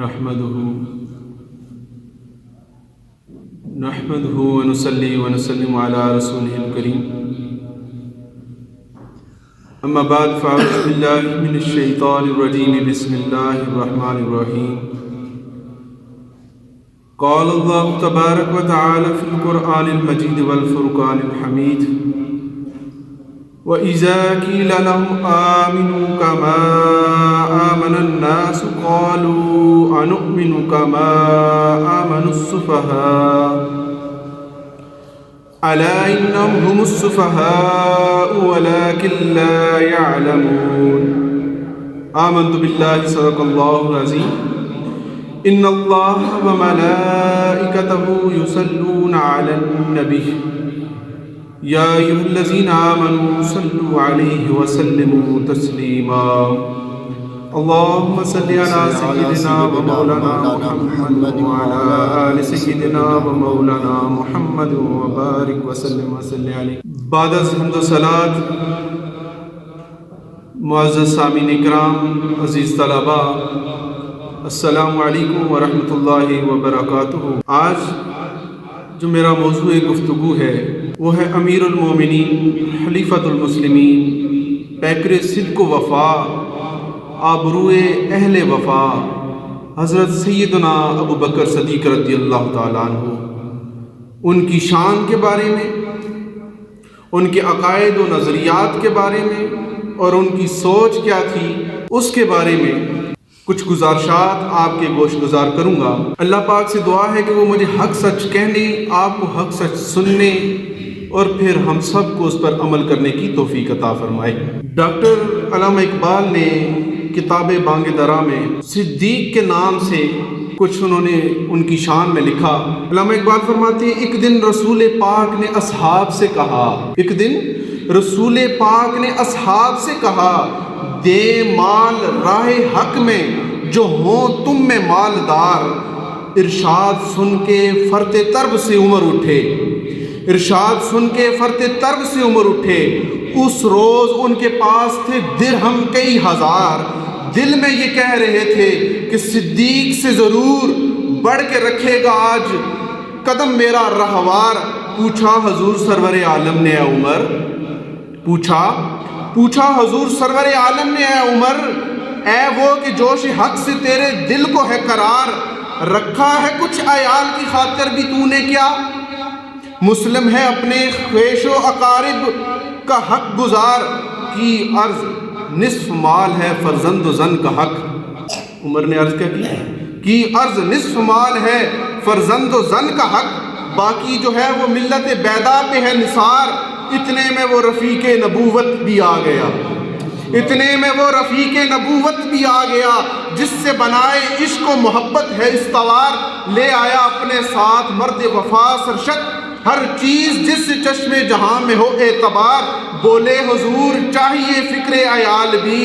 نحمده ونصلي ونسلم على رسوله الكريم اما بعد فاعوذ بالله من الشيطان الرجيم بسم الله الرحمن الرحيم قال الله تبارك وتعالى في القرآن المجيد والفرقان الحميد وَإِذَا قِيلَ لَهُمْ آمِنُوا كَمَا آمَنَ النَّاسُ قَالُوا أَنُؤْمِنُ كَمَا آمَنَ السُّفَهَاءُ أَلَا إِنَّهُمْ هُمُ السُّفَهَاءُ وَلَكِنْ لَا يَعْلَمُونَ آمنت بالله صدق الله العظيم إن الله وملائكته يصلون على النبي یا ایھا الذین آمنوا صلوا علیہ وسلموا تسلیما اللہم صلی علی سیدنا و مولانا محمد وعلی آل سیدنا و مولانا محمد وبارک وسلم وصلی علیہ. بعد از حمد و صلوات معزز سامعین اکرام، عزیز طلباء، السلام علیکم ورحمۃ اللہ وبرکاتہ. آج جو میرا موضوع گفتگو ہے وہ ہے امیر المومنین خلیفۃ المسلمین پیکر صدق و وفا آبروئے اہل وفا حضرت سیدنا ابو بکر صدیق رضی اللہ تعالیٰ عنہ، ان کی شان کے بارے میں، ان کے عقائد و نظریات کے بارے میں اور ان کی سوچ کیا تھی اس کے بارے میں کچھ گزارشات آپ کے گوش گزار کروں گا. اللہ پاک سے دعا ہے کہ وہ مجھے حق سچ کہنے، آپ کو حق سچ سننے اور پھر ہم سب کو اس پر عمل کرنے کی توفیق عطا فرمائے. ڈاکٹر علامہ اقبال نے کتاب بانگ درا میں صدیق کے نام سے کچھ انہوں نے ان کی شان میں لکھا. علامہ اقبال فرماتے ہیں ایک دن رسول پاک نے اصحاب سے کہا، ایک دن رسول پاک نے اصحاب سے کہا، دے مال راہ حق میں جو ہوں تم میں مالدار. ارشاد سن کے فرط طرب سے عمر اٹھے، ارشاد سن کے فرط طرب سے عمر اٹھے. اس روز ان کے پاس تھے درہم کئی ہزار. دل میں یہ کہہ رہے تھے کہ صدیق سے ضرور بڑھ کے رکھے گا آج قدم میرا رہوار. پوچھا حضور سرور عالم نے اے عمر، پوچھا حضور سرور عالم نے اے عمر، اے وہ کہ جوش حق سے تیرے دل کو ہے قرار. رکھا ہے کچھ عیال کی خاطر بھی تو نے کیا؟ مسلم ہے اپنے خویش و اقارب کا حق گزار. کی عرض نصف مال ہے فرزند و زن کا حق. عمر نے عرض کیا کی عرض نصف مال ہے فرزند و زن کا حق. باقی جو ہے وہ ملت بیدا پہ ہے نثار. اتنے میں وہ رفیق نبوت بھی آ گیا، اتنے میں وہ رفیق نبوت بھی آ گیا، جس سے بنائے عشق و محبت ہے استوار. لے آیا اپنے ساتھ مرد وفا سرشت، ہر چیز جس چشم جہاں میں ہو اعتبار. بولے حضور چاہیے فکر عیال بھی،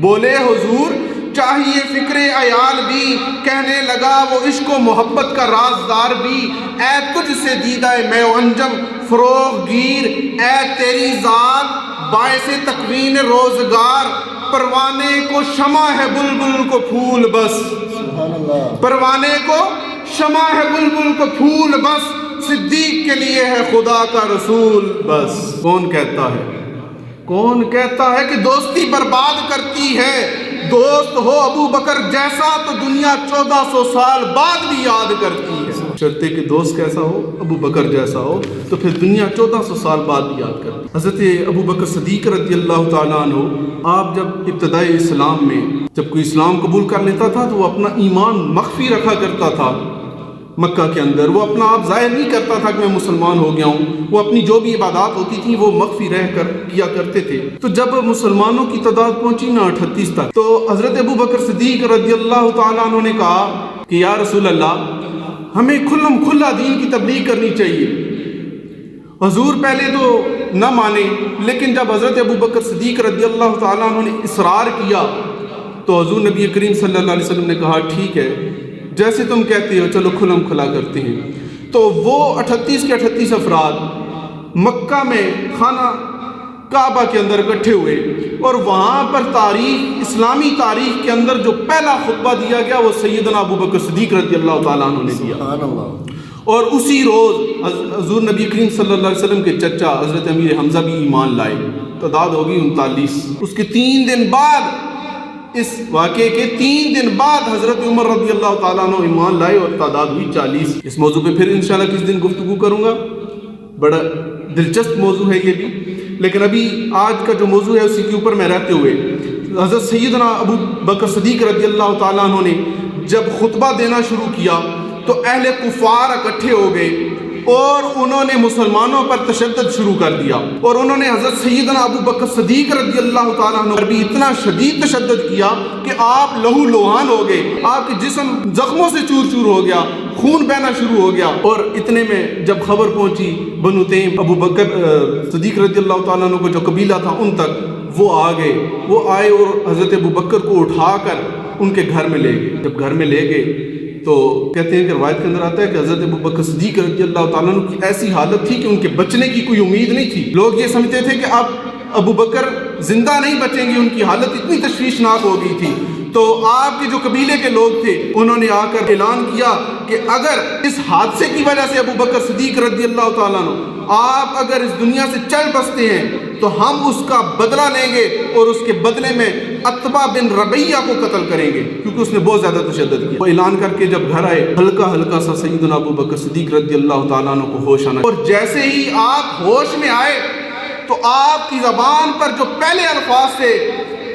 بولے حضور چاہیے فکر عیال بھی. کہنے لگا وہ عشق و محبت کا رازدار بھی. اے تجھ سے دیدہ میں و انجم فروغ گیر، اے تیری ذات باعث تکوین روزگار. پروانے کو شمع ہے بلبل کو پھول بس، پروانے کو شمع ہے بلبل کو پھول بس. صدیق کے لیے ہے خدا کا رسول بس. کون کہتا ہے کہ دوستی برباد کرتی ہے؟ دوست ہو ابو بکر جیسا تو دنیا 1400 سال بعد بھی یاد کرتی ہے. شرط کہ دوست کیسا ہو؟ ابو بکر جیسا ہو، تو پھر دنیا 1400 سال بعد بھی یاد کرتی ہے. حضرت ابو بکر صدیق رضی اللہ تعالیٰ عنہ، آپ جب ابتدائی اسلام میں جب کوئی اسلام قبول کر لیتا تھا تو وہ اپنا ایمان مخفی رکھا کرتا تھا. مکہ کے اندر وہ اپنا آپ ظاہر نہیں کرتا تھا کہ میں مسلمان ہو گیا ہوں. وہ اپنی جو بھی عبادات ہوتی تھیں وہ مخفی رہ کر کیا کرتے تھے. تو جب مسلمانوں کی تعداد پہنچی نا 38 تک، تو حضرت ابو بکر صدیق رضی اللہ تعالیٰ عنہ نے کہا کہ یا رسول اللہ، ہمیں کھلا دین کی تبلیغ کرنی چاہیے. حضور پہلے تو نہ مانے، لیکن جب حضرت ابو بکر صدیق رضی اللہ تعالیٰ عنہ نے اصرار کیا تو حضور نبی کریم صلی اللہ علیہ وسلم نے کہا ٹھیک ہے، جیسے تم کہتے ہو چلو کھلا کرتے ہیں. تو وہ 38 کے 38 افراد مکہ میں خانہ کعبہ کے اندر اکٹھے ہوئے اور وہاں پر تاریخ اسلامی تاریخ کے اندر جو پہلا خطبہ دیا گیا وہ سیدنا ابو بکر صدیق رضی اللہ تعالیٰ عنہ نے دیا. سبحان اللہ. اور اسی روز حضور نبی کریم صلی اللہ علیہ وسلم کے چچا حضرت امیر حمزہ بھی ایمان لائے. تعداد ہوگی 39. اس کے 3 دن بعد, اس واقعے کے 3 دن بعد حضرت عمر رضی اللہ تعالیٰ عنہ ایمان لائے اور تعداد ہوئی 40. اس موضوع پہ پھر انشاءاللہ کس دن گفتگو کروں گا, بڑا دلچسپ موضوع ہے یہ بھی. لیکن ابھی آج کا جو موضوع ہے اسی کے اوپر میں رہتے ہوئے, حضرت سیدنا ابو بکر صدیق رضی اللہ تعالیٰ عنہ نے جب خطبہ دینا شروع کیا تو اہل کفار اکٹھے ہو گئے اور انہوں نے مسلمانوں پر تشدد شروع کر دیا, اور انہوں نے حضرت سیدنا ابو بکر صدیق رضی اللہ تعالیٰ عنہ پر بھی اتنا شدید تشدد کیا کہ آپ لہو لوہان ہو گئے, آپ کے جسم زخموں سے چور چور ہو گیا, خون بہنا شروع ہو گیا. اور اتنے میں جب خبر پہنچی بنو تیم ابو بکر صدیق رضی اللہ تعالیٰ عنہ کو جو قبیلہ تھا ان تک, وہ آ گئے. وہ آئے اور حضرت ابو بکر کو اٹھا کر ان کے گھر میں لے گئے. جب گھر میں لے گئے تو کہتے ہیں کہ روایت کے اندر آتا ہے کہ حضرت ابو بکر صدیق رضی اللہ تعالیٰ عنہ کی ایسی حالت تھی کہ ان کے بچنے کی کوئی امید نہیں تھی. لوگ یہ سمجھتے تھے کہ اب ابو بکر زندہ نہیں بچیں گے, ان کی حالت اتنی تشویشناک ہو گئی تھی. تو آپ کے جو قبیلے کے لوگ تھے انہوں نے آ کر اعلان کیا کہ اگر اس حادثے کی وجہ سے ابو بکر صدیق رضی اللہ تعالیٰ عنہ آپ اگر اس دنیا سے چل بستے ہیں تو ہم اس کا بدلہ لیں گے اور اس کے بدلے میں عتبہ بن ربیہ کو قتل کریں گے, کیونکہ اس نے بہت زیادہ تشدد کیا. وہ اعلان کر کے جب گھر آئے, ہلکا ہلکا سا سیدنا ابو بکر صدیق رضی اللہ تعالیٰ عنہ کو ہوش آنا, اور جیسے ہی آپ ہوش میں آئے تو آپ کی زبان پر جو پہلے الفاظ تھے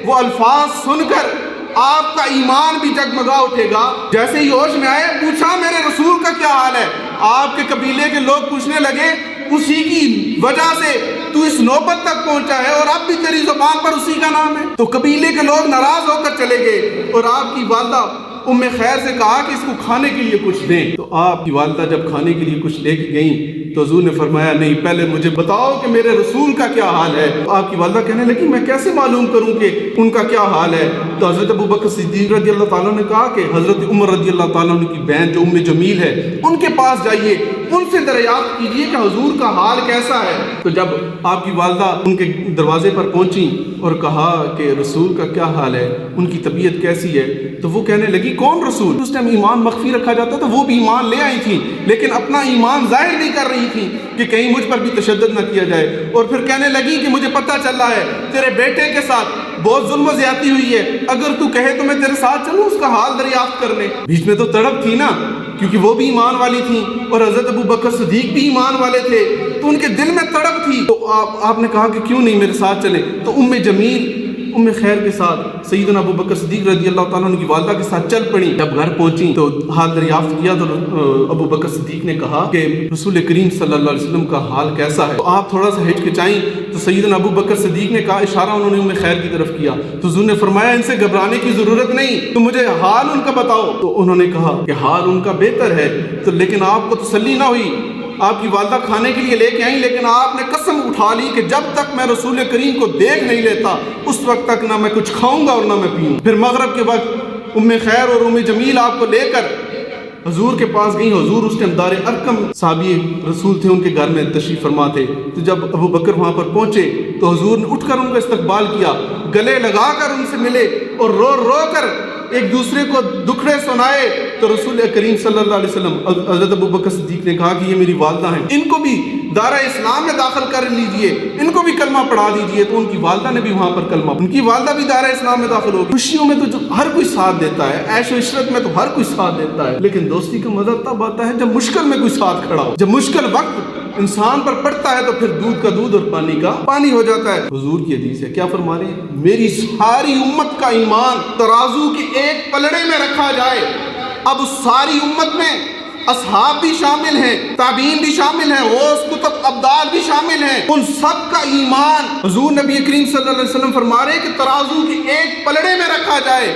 وہ الفاظ سن کر آپ کا ایمان بھی جگمگا اٹھے گا. جیسے ہی ہوش میں آئے پوچھا میرے رسول کا کیا حال ہے. آپ کے قبیلے کے لوگ پوچھنے لگے اسی کی وجہ سے تو اس نوبت تک پہنچا ہے اور اب بھی تیری زبان پر اسی کا نام ہے. تو قبیلے کے لوگ ناراض ہو کر چلے گئے اور آپ کی والدہ ام خیر سے کہا کہ اس کو کھانے کے لیے کچھ دیں. تو آپ کی والدہ جب کھانے کے لیے کچھ لے کے گئیں تو حضور نے فرمایا نہیں, پہلے مجھے بتاؤ کہ میرے رسول کا کیا حال ہے. آپ کی والدہ کہنے لگی میں کیسے معلوم کروں کہ ان کا کیا حال ہے. تو حضرت ابو بکر صدیق رضی اللہ تعالیٰ نے کہا کہ حضرت عمر رضی اللہ تعالیٰ عنہ کی بہن جو ام جمیل ہے ان کے پاس جائیے, ان سے دریافت کیجیے کہ حضور کا حال کیسا ہے. تو جب آپ کی والدہ ان کے دروازے پر پہنچی اور کہا کہ رسول کا کیا حال ہے, ان کی طبیعت کیسی ہے, تو وہ کہنے لگی کون رسول. اس ٹائم ایمان مخفی رکھا جاتا تو وہ بھی ایمان لے آئی تھی لیکن اپنا ایمان ظاہر نہیں کر رہی تھی کہ کہیں مجھ پر بھی تشدد نہ کیا جائے. اور پھر کہنے لگی کہ مجھے پتہ چلا ہے تیرے بیٹے کے ساتھ بہت ظلم و زیادتی ہوئی ہے, اگر تو کہے تو میں تیرے ساتھ چلوں اس کا حال دریافت کرنے. بیچ میں تو تڑپ تھی نا, کیونکہ وہ بھی ایمان والی تھیں اور حضرت ابو بکر صدیق بھی ایمان والے تھے, تو ان کے دل میں تڑپ تھی. تو آپ نے کہا کہ کیوں نہیں میرے ساتھ چلے. تو ام جمیل ام خیر کے ساتھ سیدنا ابو بکر صدیق رضی اللہ تعالیٰ عنہ کی والدہ کے ساتھ چل پڑی. جب گھر پہنچی تو حال دریافت کیا تو ابو بکر صدیق نے کہا کہ رسول کریم صلی اللہ علیہ وسلم کا حال کیسا ہے. تو آپ تھوڑا سا ہچکچائیں تو سیدنا ابو بکر صدیق نے کہا, اشارہ انہوں نے ام خیر کی طرف کیا, تو حضور نے فرمایا ان سے گھبرانے کی ضرورت نہیں, تو مجھے حال ان کا بتاؤ. تو انہوں نے کہا کہ حال ان کا بہتر ہے. تو لیکن آپ کو تسلی نہ ہوئی. آپ کی والدہ کھانے کے لیے لے کے آئیں لیکن آپ نے قسم اٹھا لی کہ جب تک میں رسول کریم کو دیکھ نہیں لیتا اس وقت تک نہ میں کچھ کھاؤں گا اور نہ میں پیوں. پھر مغرب کے وقت ام خیر اور ام جمیل آپ کو لے کر حضور کے پاس گئیں. حضور اس ٹائم دار ارقم صحابی رسول تھے, ان کے گھر میں تشریف فرما تھے. تو جب ابو بکر وہاں پر پہنچے تو حضور نے اٹھ کر ان کا استقبال کیا, گلے لگا کر ان سے ملے اور رو رو کر ایک دوسرے کو دکھڑے سنائے. تو رسول کریم صلی اللہ علیہ وسلم حضرت ابو بکر صدیق نے کہا کہ یہ میری والدہ ہیں, ان کو بھی دارہ اسلام میں داخل کر لیجئے, ان کو بھی کلمہ پڑھا دیجئے. تو ان کی والدہ نے بھی وہاں پر کلمہ, ان کی والدہ بھی دارہ اسلام میں داخل ہوگی. خوشیوں میں تو ہر کوئی ساتھ دیتا ہے, عیش و عشرت میں تو ہر کوئی ساتھ دیتا ہے, لیکن دوستی کا مزہ تب آتا ہے جب مشکل میں کوئی ساتھ کھڑا ہو. جب مشکل وقت انسان پر پڑتا ہے تو پھر دودھ کا دودھ اور پانی کا پانی ہو جاتا ہے. حضور کی حدیث ہے, کیا فرما رہے ہیں, میری ساری امت کا ایمان ترازو کے ایک پلڑے میں رکھا جائے. اب اس ساری امت میں اصحاب بھی شامل ہیں, تابعین بھی شامل ہیں, غوث کتب ابدال بھی شامل ہیں, ان سب کا ایمان حضور نبی کریم صلی اللہ علیہ وسلم فرما رہے ہیں کہ ترازو کے ایک پلڑے میں رکھا جائے,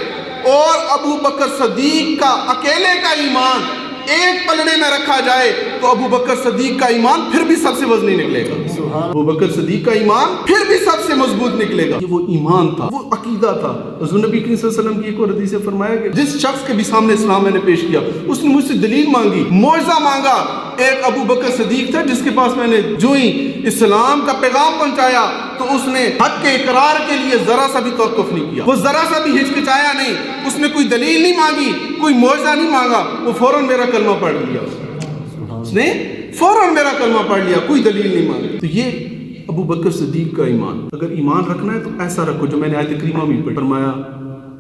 اور ابو بکر صدیق کا اکیلے کا ایمان ایک پلڑے میں رکھا جائے تو ابو بکر صدیق کا ایمان پھر بھی سب سے وزنی نکلے گا. ابو بکر صدیق کا ایمان پھر بھی سب سے مضبوط نکلے گا. یہ وہ ایمان تھا, وہ عقیدہ تھا. حضور نبی کریم صلی اللہ علیہ وسلم کی ایک اور حدیث سے فرمایا کہ جس شخص کے بھی سامنے اسلام میں نے پیش کیا, اس نے مجھ سے دلیل مانگی, معجزہ مانگا. ایک ابو بکر صدیق تھا جس کے پاس میں نے جو ہی اسلام کا پیغام پہنچایا تو اس نے حق کے اقرار کے لیے ذرا سا بھی توقف نہیں کیا, وہ ذرا سا بھی ہچکچایا نہیں, اس نے کوئی دلیل نہیں مانگی, کوئی معجزہ نہیں مانگا, وہ فوراً میرا کلمہ پڑھ لیا. اس نے فوراً میرا کلمہ پڑھ لیا, کوئی دلیل نہیں مانگی. تو یہ ابو بکر صدیق کا ایمان. اگر ایمان رکھنا ہے تو ایسا رکھو جو میں نے آیت کریمہ میں پڑھی. فرمایا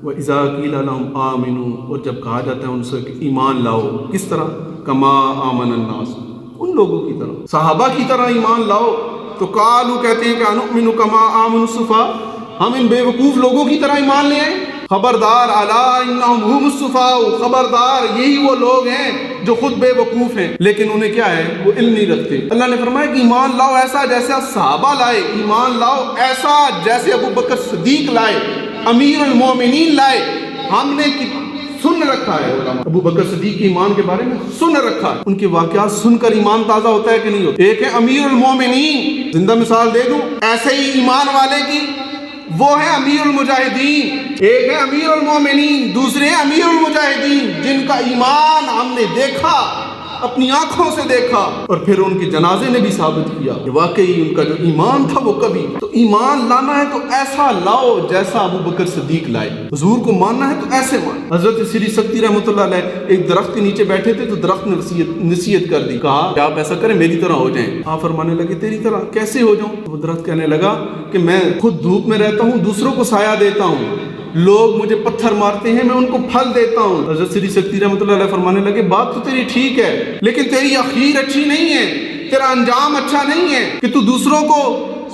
وَإِذَا قِيلَ لَهُمْ آمِنُوا, اور جب کہا جاتا ہے ان سے کہ ایمان لاؤ, کس طرح؟ کما آمن الناس, ان لوگوں کی طرح, صحابہ کی طرح ایمان لاؤ. تو قالوا, کہتے ہیں کہ انؤمن کما آمن السفہاء, ہم ان بے وقوف لوگوں کی طرح ایمان لے آئیں. خبردار, الا انہم هم السفہاء, خبردار یہی وہ لوگ ہیں جو خود بے وقوف ہیں لیکن انہیں کیا ہے, وہ علم نہیں رکھتے. اللہ نے فرمایا کہ ایمان لاؤ ایسا جیسا صحابہ لائے, ایمان لاؤ ایسا جیسے ابو بکر صدیق لائے, امیر المومنین لائے. ہم نے سن رکھا ہے, ابو بکر صدیق کے ایمان کے بارے میں سن رکھا ہے. ان کے واقعات سن کر ایمان تازہ ہوتا ہے کہ نہیں ہوتا؟ ایک ہے امیر المومنین, زندہ مثال دے دوں ایسے ہی ایمان والے کی, وہ ہے امیر المجاہدین. ایک ہے امیر المومنین, دوسرے ہیں امیر المجاہدین, جن کا ایمان ہم نے دیکھا, اپنی آنکھوں سے دیکھا, اور پھر ان کے جنازے نے بھی ثابت کیا کہ واقعی ان کا جو ایمان تھا وہ کبھی. تو ایمان لانا ہے تو ایسا لاؤ جیسا ابو بکر صدیق لائے. حضور کو ماننا ہے تو ایسے مان. حضرت سری سکتی رحمۃ اللہ علیہ ایک درخت کے نیچے بیٹھے تھے تو درخت نے نصیحت کر دی, کہا کہ آپ ایسا کریں میری طرح ہو جائیں. آپ فرمانے لگے تیری طرح کیسے ہو جاؤں؟ وہ درخت کہنے لگا کہ میں خود دھوپ میں رہتا ہوں, دوسروں کو سایہ دیتا ہوں, لوگ مجھے پتھر مارتے ہیں میں ان کو پھل دیتا ہوں. حضرت سری سکتی رحمۃ اللہ علیہ فرمانے لگے بات تو تیری ٹھیک ہے لیکن تیری اخیر اچھی نہیں ہے, تیرا انجام اچھا نہیں ہے کہ تو دوسروں کو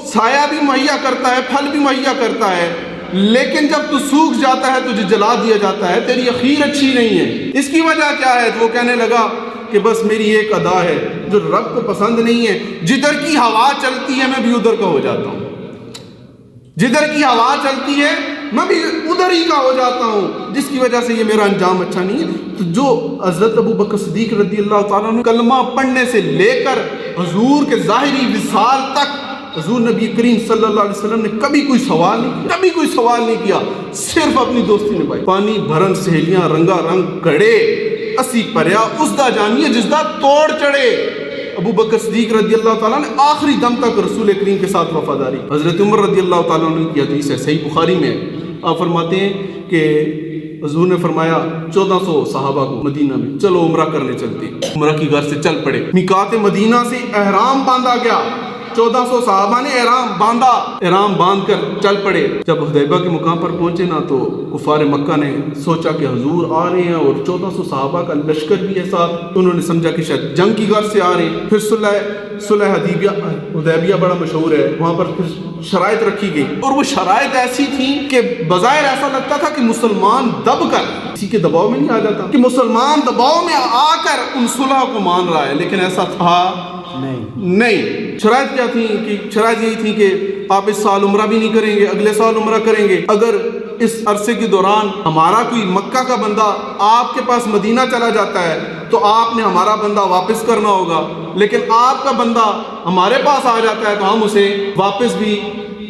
سایہ بھی مہیا کرتا ہے, پھل بھی مہیا کرتا ہے, لیکن جب تو سوکھ جاتا ہے تجھے جلا دیا جاتا ہے, تیری اخیر اچھی نہیں ہے. اس کی وجہ کیا ہے؟ تو وہ کہنے لگا کہ بس میری ایک ادا ہے جو رب کو پسند نہیں ہے, جدھر کی ہوا چلتی ہے میں بھی ادھر کا ہو جاتا ہوں, جدھر کی ہوا چلتی ہے میں بھی ادھر ہی کا ہو جاتا ہوں, جس کی وجہ سے یہ میرا انجام اچھا نہیں ہے. تو جو حضرت ابو بکر صدیق رضی اللہ تعالیٰ عنہ کلمہ پڑھنے سے لے کر حضور کے ظاہری وصال تک حضور نبی کریم صلی اللہ علیہ وسلم نے کبھی کوئی سوال نہیں کیا, صرف اپنی دوستی نبھائی. پانی بھرن سہیلیاں رنگا رنگ گڑے, اسی پریا اس دا جانیے جس دا توڑ چڑھے. ابو بکر صدیق رضی اللہ تعالیٰ نے آخری دم تک رسول کریم کے ساتھ وفاداری. حضرت عمر رضی اللہ تعالیٰ عنہ کی حدیث ہے, صحیح بخاری میں, آپ فرماتے ہیں کہ حضور نے فرمایا 1400 صحابہ کو مدینہ میں چلو عمرہ کرنے چلتے. عمرہ کی غرض سے چل پڑے. میقات مدینہ سے احرام باندھا گیا, 1400 صحابہ نے احرام باندھا, احرام باندھ کر چل پڑے. جب حدیبیہ کے مقام پر پہنچے نا تو کفار مکہ نے سوچا کہ حضور آ رہے ہیں اور 1400 صحابہ کا لشکر بھی ہے ساتھ, تو انہوں نے سمجھا کہ شاید جنگ کی غرض سے آ رہے ہیں. پھر صلح حدیبیہ بڑا مشہور ہے, وہاں پر پھر شرائط رکھی گئی, اور وہ شرائط ایسی تھیں کہ بظاہر ایسا لگتا تھا کہ مسلمان دب کر کسی کے دباؤ میں نہیں آ جاتا, کہ مسلمان دباؤ میں آ کر ان صلح کو مان رہا ہے, لیکن ایسا تھا نہیں. شرائط کیا تھی؟ کہ شرائط یہی تھی کہ آپ اس سال عمرہ بھی نہیں کریں گے, اگلے سال عمرہ کریں گے. اگر اس عرصے کے دوران ہمارا کوئی مکہ کا بندہ آپ کے پاس مدینہ چلا جاتا ہے تو آپ نے ہمارا بندہ واپس کرنا ہوگا, لیکن آپ کا بندہ ہمارے پاس آ جاتا ہے تو ہم اسے واپس بھی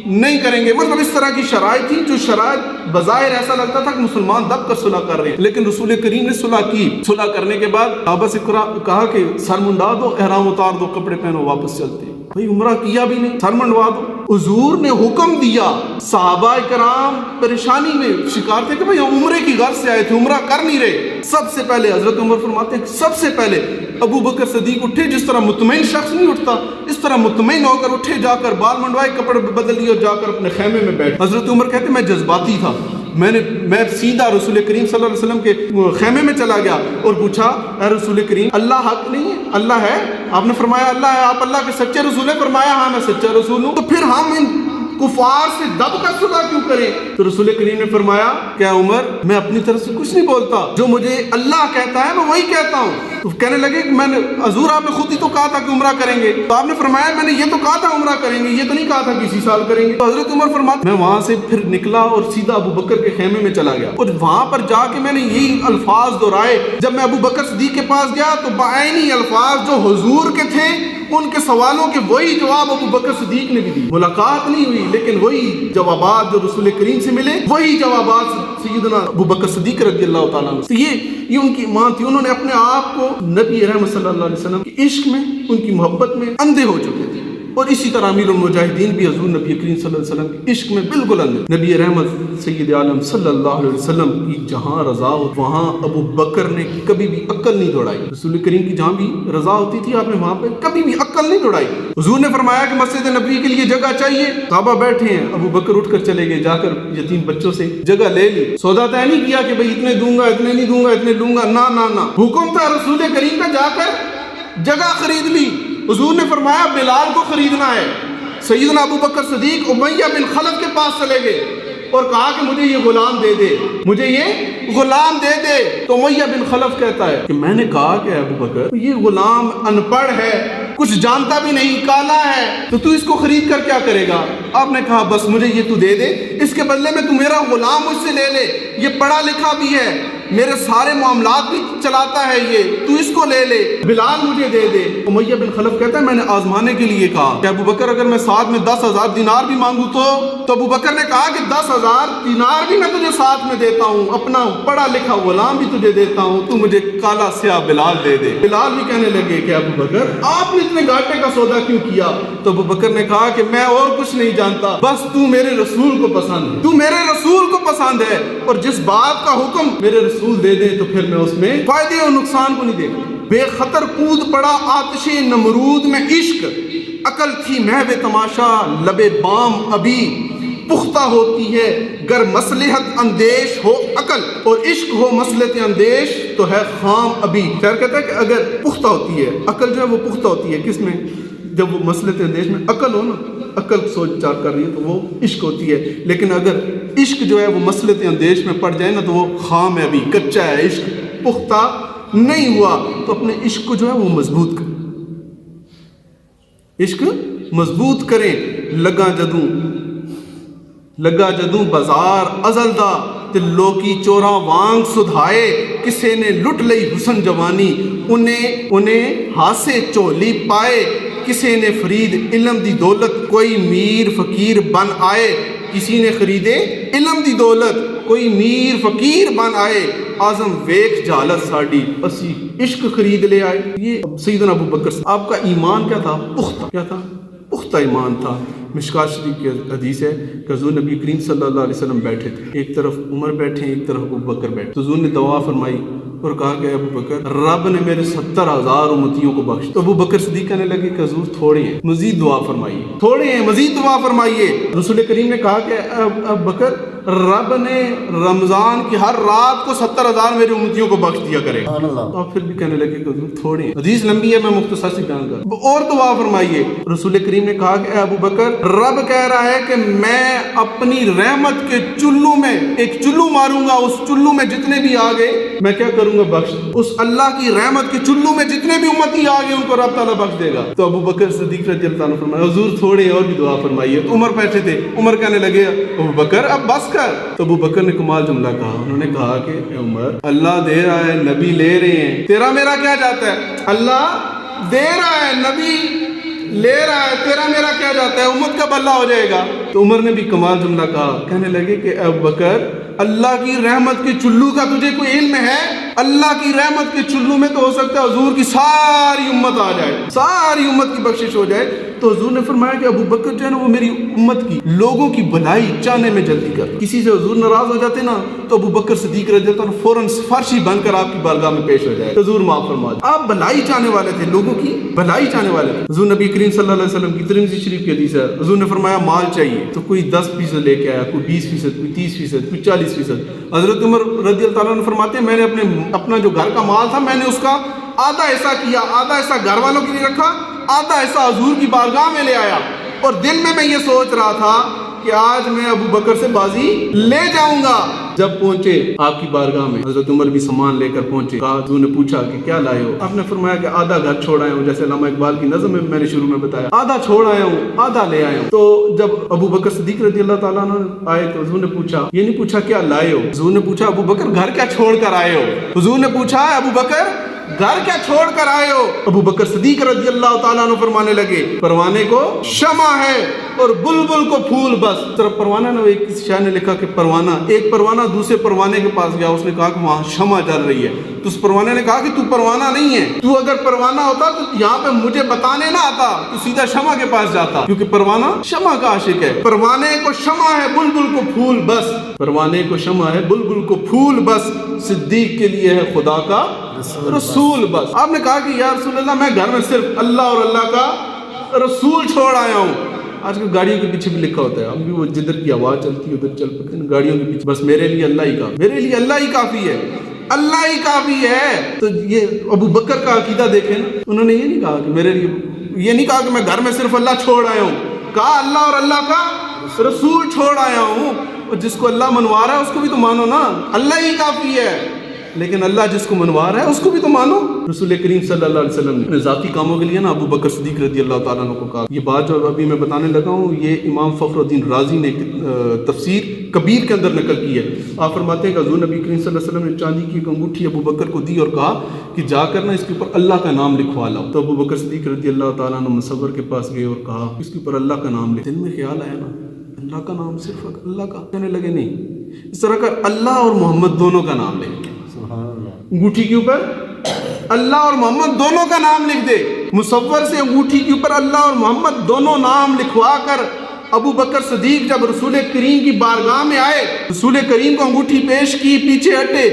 نہیں کریں گے. مطلب اس طرح کی شرائط تھی, جو شرائط بظاہر ایسا لگتا تھا کہ مسلمان دب کر صلح کر رہے ہیں, لیکن رسول کریم نے صلح کی. صلح کرنے کے بعد صحابہ سے کہا کہ سر منڈا دو, احرام اتار دو, کپڑے پہنو, واپس چلتے. بھئی عمرہ کیا بھی نہیں, سر منڈوا دو. حضور نے حکم دیا, صحابہ کرام پریشانی میں شکار تھے کہ بھئی ہم عمرے کی غرض سے آئے تھے, عمرہ کر نہیں رہے. سب سے پہلے حضرت عمر فرماتے ہیں سب سے پہلے ابو بکر صدیق اٹھے, جس طرح مطمئن شخص نہیں اٹھتا اس طرح مطمئن ہو کر اٹھے, جا کر بال منڈوائے, کپڑے بدل لیے اور جا کر اپنے خیمے میں بیٹھ. حضرت عمر کہتے ہیں میں جذباتی تھا, میں سیدھا رسول کریم صلی اللہ علیہ وسلم کے خیمے میں چلا گیا اور پوچھا اے رسول کریم اللہ حق نہیں ہے؟ اللہ ہے؟ آپ نے فرمایا اللہ ہے. آپ اللہ کے سچے رسول ہیں؟ فرمایا ہاں میں سچا رسول ہوں. تو پھر ہم ان کفار سے دب کر صلح کیوں کریں؟ تو رسول کریم نے فرمایا کہ عمر میں اپنی طرف سے کچھ نہیں بولتا, جو مجھے اللہ کہتا ہے میں وہی کہتا ہوں. تو کہنے لگے کہ میں نے حضور آپ نے خود ہی تو کہا تھا کہ عمرہ کریں گے. تو آپ نے فرمایا میں نے یہ تو کہا تھا عمرہ کریں گے, یہ تو نہیں کہا تھا کہ اسی سال کریں گے. تو حضرت عمر فرماتے میں وہاں سے پھر نکلا اور سیدھا ابو بکر کے خیمے میں چلا گیا, اور وہاں پر جا کے میں نے یہی الفاظ دہرائے. جب میں ابو بکر صدیق کے پاس گیا تو بعینی الفاظ جو حضور کے تھے ان کے سوالوں کے وہی جواب ابو بکر صدیق نے بھی دی. ملاقات نہیں ہوئی لیکن وہی جوابات جو رسول کریم سے ملے وہی جوابات سیدنا ابو بکر صدیق رضی اللہ تعالیٰ عنہ. تو یہ ان کی ایمان تھی. انہوں نے اپنے آپ کو نبی رحمت صلی اللہ علیہ وسلم کے عشق میں, ان کی محبت میں اندھے ہو چکے تھے. اور اسی طرح امیر المجاہدین بھی حضور نبی کریم صلی اللہ علیہ وسلم کے عشق میں بالکل اندھے. نبی رحمت سید عالم صلی اللہ علیہ وسلم کی جہاں رضا ہو وہاں ابو بکر نے کبھی بھی عقل نہیں دوڑائی. رسول کریم کی جہاں بھی رضا ہوتی تھی آپ نے وہاں پہ کبھی بھی عقل نہیں دوڑائی. حضور نے فرمایا کہ مسجد نبوی کے لیے جگہ چاہیے, صحابہ بیٹھے ہیں, ابو بکر اٹھ کر چلے گئے, جا کر یتیم بچوں سے جگہ لے لی. سودا طے نہیں کیا کہ بھئی اتنے دوں گا, اتنے نہیں دوں گا, اتنے دوں گا, نہ. حکم تھا رسول کریم کا جا کر جگہ خرید لی. حضور نے فرمایا بلال کو خریدنا ہے. سیدنا ابو بکر صدیق امیہ بن خلف کے پاس چلے گئے اور کہا کہ مجھے یہ غلام دے دے, مجھے یہ غلام دے دے. تو امیہ بن خلف کہتا ہے کہ میں نے کہا کہ ابو بکر یہ غلام ان پڑھ ہے, کچھ جانتا بھی نہیں, کالا ہے, تو اس کو خرید کر کیا کرے گا؟ آپ نے کہا بس مجھے یہ تو دے دے, اس کے بدلے میں تو میرا غلام مجھ سے لے لے, یہ پڑھا لکھا بھی ہے, میرے سارے معاملات بھی چلاتا ہے, یہ تو اس کو لے لے, بلال مجھے دے دے. امیہ بن خلف کہتا ہے میں نے آزمانے کے لیے کہا کہ ابو بکر اگر میں ساتھ میں 10,000 دینار بھی مانگوں تو ابو بکر نے کہا کہ 10,000 دینار بھی میں تجھے ساتھ میں دیتا ہوں, اپنا پڑھا لکھا غلام بھی تجھے دیتا ہوں, تو مجھے کالا سیاہ بلال دے دے. بلال بھی کہنے لگے کہ ابو بکر آپ نے اتنے گھاٹے کا سودا کیوں کیا؟ تو ابو بکر نے کہا کہ میں اور کچھ نہیں جانتا, بس تو میرے رسول کو پسند ہے, تو میرے رسول کو پسند ہے, اور جس بات کا حکم میرے رسول دے دے تو پھر میں اس میں فائدے اور نقصان کو نہیں دیکھتا. بے خطر کود پڑا آتش نمرود میں عشق, عقل تھی محو تماشا لبے بام ابھی, پختہ ہوتی ہے گر مصلحت اندیش ہو عقل, اور عشق ہو مصلحت اندیش تو ہے خام ابھی. خیر کہتا ہے کہ اگر پختہ ہوتی ہے عقل جو ہے وہ پختہ ہوتی ہے کس میں؟ جب وہ مصلحت اندیش میں عقل ہو نا, عقل سوچ چار کر رہی ہے تو وہ عشق ہوتی ہے. لیکن اگر عشق جو ہے وہ مصلحت اندیش میں پڑ جائے نا تو وہ خام ہے, ابھی کچا ہے, عشق پختہ نہیں ہوا. تو اپنے عشق کو جو ہے وہ مضبوط کریں, عشق مضبوط کریں. لگا جدوں بازار ازل دا تے لوکی چوراں وانگ سدھائے, کسے نے لٹ لئی حسن جوانی انہیں ہاسے چولی پائے, کسی نے فرید علم دی دولت کوئی میر فقیر بن آئے, کسی نے خریدے علم دی دولت کوئی میر فقیر بن آئے, اعظم ویکھ جالت ساڈی اسی عشق خرید لے آئے. یہ سیدنا ابو بکر آپ کا ایمان کیا تھا؟ پختہ. کیا تھا؟ پختہ ایمان تھا. مشکات شریف کی حدیث ہے کہ حضور نبی کریم صلی اللہ علیہ وسلم بیٹھے تھے, ایک طرف عمر بیٹھے ایک طرف ابو بکر بیٹھے. تو حضور نے دعا فرمائی اور کہا کہ ابو بکر رب نے میرے 70,000 امتیوں کو بخش. تو ابو بکر صدیق کہنے لگے کہ حضور تھوڑے ہیں, مزید دعا فرمائیے, تھوڑے ہیں مزید دعا فرمائیے. رسول کریم نے کہا کہ ابو بکر رب نے رمضان کی ہر رات کو 70,000 میری امتیوں کو بخش دیا کرے. تو آپ پھر بھی کہنے لگے کہ حضور تھوڑے ہیں. حدیث لمبی ہے, میں مختصر سی بیان کروں. اور دعا فرمائیے. رسول کریم نے کہا کہ ابو بکر رب کہہ رہا ہے کہ میں اپنی رحمت کے چلو میں ایک چلو ماروں گا, اس چلو میں جتنے بھی آ گئے میں کیا کروں گا؟ بخش. اس اللہ کی رحمت کے چلو میں جتنے بھی امتی آ گئے ان کو رب تعالیٰ بخش دے گا. تو ابو بکر صدیق رضی اللہ عنہ فرمایا حضور تھوڑے اور بھی دعا فرمائیے. عمر بیٹھے تھے, عمر کہنے لگے ابو بکر اب بس کر. تو ابو بکر نے کمال جملہ کہا, انہوں نے کہا کہ عمر اللہ دے رہا ہے, نبی لے رہے ہیں, تیرا میرا کیا جاتا ہے؟ اللہ دے رہا ہے, نبی لے رہا ہے, تیرا میرا کیا جاتا ہے؟ امت کا بھلا ہو جائے گا. تو عمر نے بھی کمال جملہ کہا, کہنے لگے کہ ابو بکر اللہ کی رحمت کے چلو کا تجھے کوئی علم ہے؟ اللہ کی رحمت کے چلو میں تو ہو سکتا ہے حضور کی ساری امت آ جائے, ساری امت کی بخشش ہو جائے. تو حضور نے فرمایا کہ ابو بکر جو ہے نا وہ میری امت کی لوگوں کی بھلائی چاہنے میں جلدی کر. کسی سے حضور ناراض ہو جاتے نا تو ابو بکر صدیق رضی اللہ عنہ فوراً سفارشی بن کر آپ کی بارگاہ میں پیش ہو جائے, حضور معاف فرما دیں. آپ بھلائی چاہنے والے تھے, لوگوں کی بھلائی چاہنے والے تھے. حضور نبی کریم صلی اللہ علیہ وسلم کی ترمذی شریف کی حدیث ہے, حضور نے فرمایا مال چاہیے تو کوئی 10% لے کے آیا, کوئی 20%, کوئی 30%, کوئی 40%. حضرت عمر رضی اللہ عنہ فرماتے ہیں میں نے اپنا جو گھر کا مال تھا میں نے اس کا آدھا ایسا کیا, آدھا ایسا گھر والوں کے لیے رکھا, آدھا ایسا حضور کی بارگاہ میں لے آیا. اور دل میں یہ سوچ رہا تھا کہ آج میں ابو بکر سے بازی لے جاؤں گا. جب پہنچے آپ کی بارگاہ میں حضرت عمر بھی سامان لے کر پہنچے. حضور نے پوچھا کہ کیا لائے ہو؟ آپ نے فرمایا کہ آدھا گھر چھوڑ آیا ہوں, جیسے علامہ اقبال کی نظم میں نے شروع میں بتایا, آدھا چھوڑ آیا ہوں, آدھا لے آیا ہوں. تو جب ابو بکر صدیق رضی اللہ تعالیٰ عنہ آئے تو حضور نے پوچھا, یہ نہیں پوچھا کیا لائے ہو, حضور نے پوچھا ابو بکر گھر کیا چھوڑ کر آئے ہو. حضور نے پوچھا ابو بکر گھر کیا چھوڑ کر آئے ہو؟ ابو بکر صدیق رضی اللہ تعالیٰ عنہ فرمانے لگے پروانے کو شمع ہے اور بلبل کو پھول بس. صرف پروانہ نہ, ایک کسی شاعر نے لکھا کہ پروانہ, ایک پروانہ دوسرے پروانے کے پاس گیا, اس نے کہا کہ وہاں شمع جل رہی ہے, تو اس پروانے نے کہا کہ تو پروانہ نہیں ہے, تو اگر پروانہ ہوتا تو یہاں پہ مجھے بتانے نہ آتا, تو سیدھا شمع کے پاس جاتا, کیونکہ پروانہ شمع کا عاشق ہے. پروانے کو شمع ہے بلبل کو پھول بس, پروانے کو شمع ہے بلبل کو پھول بس, صدیق کے لیے ہے خدا کا رسول بس. آپ نے کہا کہ یا رسول اللہ میں گھر میں صرف اللہ اور اللہ کا رسول چھوڑ آیا ہوں. آج کل گاڑیوں کے پیچھے بھی لکھا ہوتا ہے, ہم بھی وہ جدھر کی آواز چلتی ہے ادھر چل پڑتے ہیں گاڑیوں کے پیچھے, بس میرے لیے اللہ ہی کافی, میرے لیے اللہ ہی کافی ہے, اللہ ہی کافی ہے. تو یہ ابو بکر کا عقیدہ دیکھیں نا, انہوں نے یہ نہیں کہا کہ میرے لیے, یہ نہیں کہا کہ میں گھر میں صرف اللہ چھوڑ آیا ہوں, کہا اللہ اور اللہ کا رسول چھوڑ آیا ہوں. اور جس کو اللہ منوا رہا ہے اس کو بھی تو مانو نا, اللہ ہی کافی ہے. لیکن اللہ جس کو منوا رہا ہے اس کو بھی تو مانو. رسول کریم صلی اللہ علیہ وسلم نے ذاتی کاموں کے لیے نا ابو بکر صدیق رضی اللہ تعالیٰ عنہ کو کہا. یہ بات جو ابھی میں بتانے لگا ہوں یہ امام فخر الدین رازی نے تفسیر کبیر کے اندر نقل کی ہے. آپ فرماتے ہیں کہ حضور نبی کریم صلی اللہ علیہ وسلم نے چاندی کی ایک انگوٹھی ابو بکر کو دی اور کہا کہ جا کر نا اس کے اوپر اللہ کا نام لکھوا لاؤ. تو ابو بکر صدیق رضی اللہ تعالیٰ عنہ مصور کے پاس گئے اور کہا اس کے اوپر اللہ کا نام لکھ. دل میں خیال آیا نا اللہ کا نام, صرف اللہ کا, کہنے لگے نہیں, اس طرح کر اللہ اور محمد دونوں کا نام لکھ, انگوٹھی کے اوپر اللہ اور محمد دونوں کا نام لکھ دے. مصور سے انگوٹھی کے اوپر اللہ اور محمد دونوں نام لکھوا کر ابو بکر صدیق جب رسول کریم کی بارگاہ میں آئے, رسول کریم کو انگوٹھی پیش کی, پیچھے ہٹے,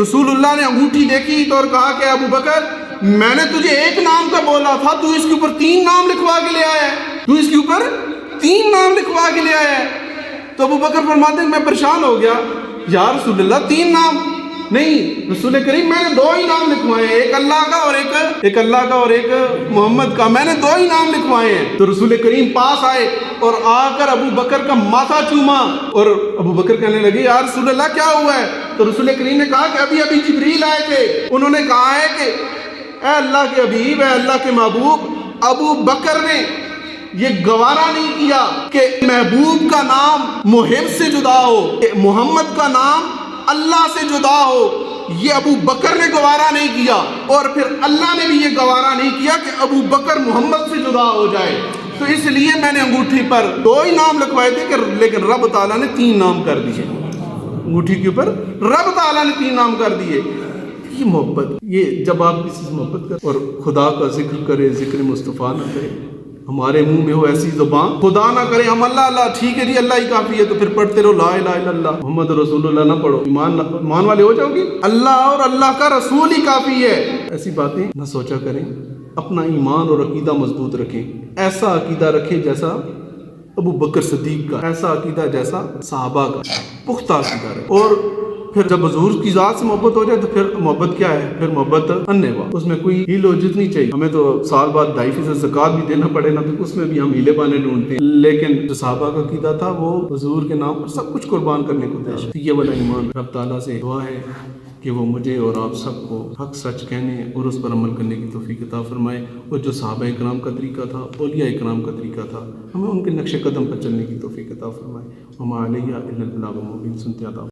رسول اللہ نے انگوٹھی دیکھی تو اور کہا کہ ابو بکر میں نے تجھے ایک نام کا بولا تھا, تو اس کے اوپر 3 نام لکھوا کے لے آیا ہے, تو اس کے اوپر 3 نام لکھوا کے لے آیا ہے. تو ابو بکر فرماتے ہیں میں پریشان ہو گیا, یا رسول اللہ 3 نام نہیں, رسول کریم میں نے 2 ہی نام لکھوائے ہیں, ایک اللہ کا اور ایک اللہ کا اور ایک محمد کا, میں نے 2 ہی نام لکھوائے ہیں. تو رسول کریم پاس آئے اور آ کر ابو بکر کا ماتھا چوما, اور ابو بکر کہنے لگے یا رسول اللہ کیا ہوا ہے؟ تو رسول کریم نے کہا کہ ابھی جبریل آئے تھے, انہوں نے کہا ہے کہ اے اللہ کے حبیب, اے اللہ کے محبوب, ابو بکر نے یہ گوارا نہیں کیا کہ محبوب کا نام محب سے جدا ہو, محمد کا نام اللہ سے جدا ہو, یہ ابو بکر نے گوارا نہیں کیا, اور پھر اللہ نے بھی یہ گوارا نہیں کیا کہ ابو بکر محمد سے جدا ہو جائے. تو اس لیے میں نے انگوٹھی پر 2 ہی نام لکھوائے تھے, لیکن رب تعالیٰ نے 3 نام کر دیے, انگوٹھی کے اوپر رب تعالیٰ نے 3 نام کر دیے. یہ محبت, یہ جب آپ کسی سے محبت کریں اور خدا کا ذکر کرے, ذکر مصطفیٰ نہ کرے, ہمارے منہ میں ہو ایسی زبان, خدا نہ کرے ہم اللہ اللہ, ٹھیک ہے جی اللہ ہی کافی ہے, تو پھر پڑھتے رہو لا الہ الا اللہ محمد رسول اللہ نہ پڑھو, ایمان والے ہو جاؤ گی. اللہ اور اللہ کا رسول ہی کافی ہے. ایسی باتیں نہ سوچا کریں, اپنا ایمان اور عقیدہ مضبوط رکھیں. ایسا عقیدہ رکھیں جیسا ابو بکر صدیق کا, ایسا عقیدہ جیسا صحابہ کا, پختہ عقیدہ رکھیں. اور پھر جب حضور کی ذات سے محبت ہو جائے تو پھر محبت کیا ہے, پھر محبت انیوا, اس میں کوئی ہیل و جت نہیں چاہیے. ہمیں تو سال بعد 2.5% زکوٰۃ بھی دینا پڑے نا, تو اس میں بھی ہم ہیلے بانے ڈھونڈتے ہیں, لیکن جو صحابہ کا عقیدہ تھا وہ حضور کے نام پر سب کچھ قربان کرنے کو تیار. یہ والا ایمان, رب تعالیٰ سے دعا ہے کہ وہ مجھے اور آپ سب کو حق سچ کہنے اور اس پر عمل کرنے کی توفیق عطا فرمائے. اور جو صحابہ اکرام کا طریقہ تھا, اولیاء اکرام کا طریقہ تھا, ہمیں ان کے نقش قدم پر چلنے کی توفیق عطا فرمائے. وما علیہ الا البلاغ المبین. سنتے آداب.